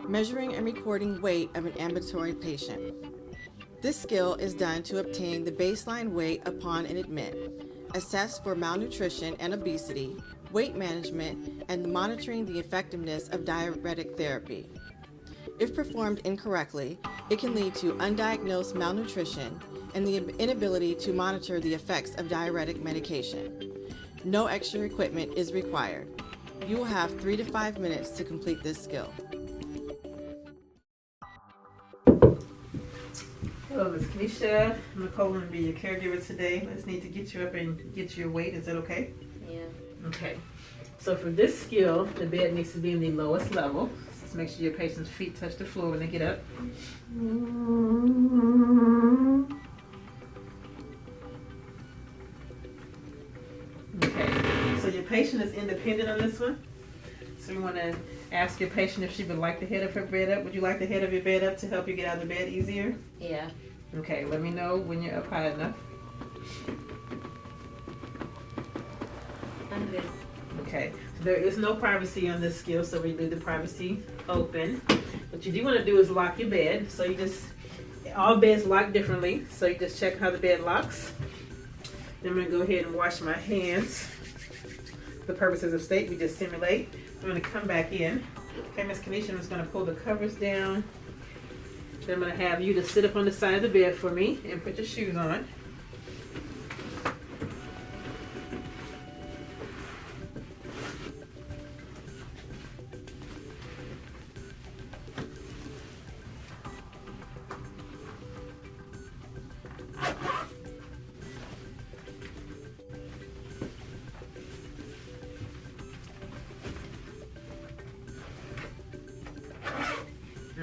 Measuring and recording weight of an ambulatory patient. This skill is done to obtain the baseline weight upon an admit, assess for malnutrition and obesity, weight management, and monitoring the effectiveness of diuretic therapy. If performed incorrectly, it can lead to undiagnosed malnutrition and the inability to monitor the effects of diuretic medication. No extra equipment is required. You will have 3 to 5 minutes to complete this skill. Hello, Ms. Kenisha. I'm Nicole and be your caregiver today. Let's need to get you up and get your weight. Is that okay? Yeah. Okay. So for this skill, the bed needs to be in the lowest level. Just make sure your patient's feet touch the floor when they get up. Okay. So your patient is independent on this one. So we want to ask your patient if she would like the head of her bed up. Would you like the head of your bed up to help you get out of the bed easier? Yeah. Okay, let me know when you're up high enough. I'm good. Okay, so there is no privacy on this skill, so we leave the privacy open. What you do want to do is lock your bed. So you just, all beds lock differently, so you just check how the bed locks. Then I'm going to go ahead and wash my hands. For the purposes of state, we just simulate. I'm going to come back in. Okay, Ms. Kenisha, I'm just going to pull the covers down. Then I'm going to have you to sit up on the side of the bed for me and put your shoes on.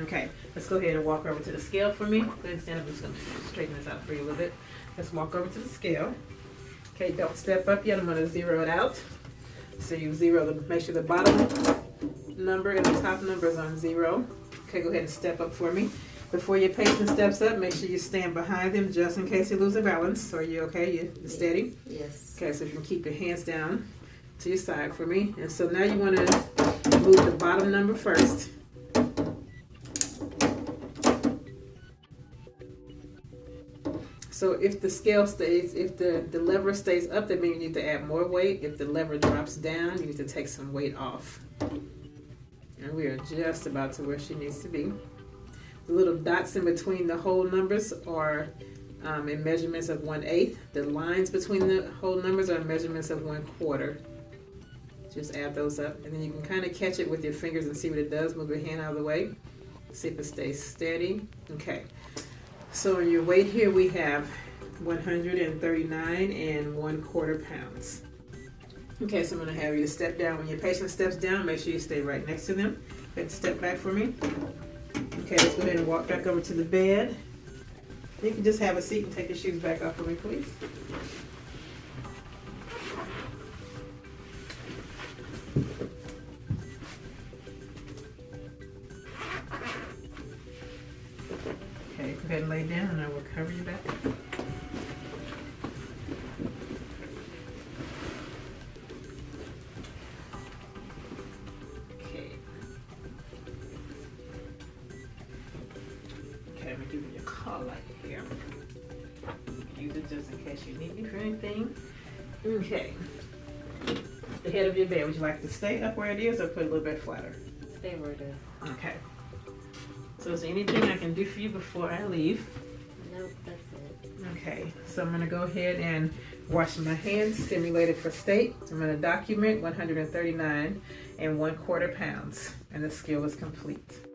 Okay, let's go ahead and walk over to the scale for me. Go ahead and stand up. I'm just going to straighten this out for you a little bit. Let's walk over to the scale. Okay, don't step up yet. I'm going to zero it out. So you zero the, make sure the bottom number and the top number is on 0. Okay, go ahead and step up for me. Before your patient steps up, make sure you stand behind them just in case you lose a balance. So are you okay? You're steady? Yes. Okay, so you can keep your hands down to your side for me. And so now you want to move the bottom number first. So if the scale stays, if the lever stays up, that means you need to add more weight. If the lever drops down, you need to take some weight off. And we are just about to where she needs to be. The little dots in between the whole numbers are in measurements of 1/8. The lines between the whole numbers are measurements of 1/4. Just add those up, and then you can kind of catch it with your fingers and see what it does. Move your hand out of the way. See if it stays steady. Okay. So in your weight here, we have 139 1/4 pounds. Okay, so I'm going to have you step down. When your patient steps down, make sure you stay right next to them. Go ahead and step back for me. Okay, let's go ahead and walk back over to the bed. You can just have a seat and take your shoes back off for me, please. Okay, go ahead and lay down and I will cover you back. Okay. Okay, I'm giving you a call light here. Use it just in case you need me for anything. Okay. The head of your bed, would you like to stay up where it is or put it a little bit flatter? Stay where it is. Okay. So is there anything I can do for you before I leave? Nope, that's it. Okay, so I'm going to go ahead and wash my hands, simulated for state. I'm going to document 139 1/4 pounds, and the skill is complete.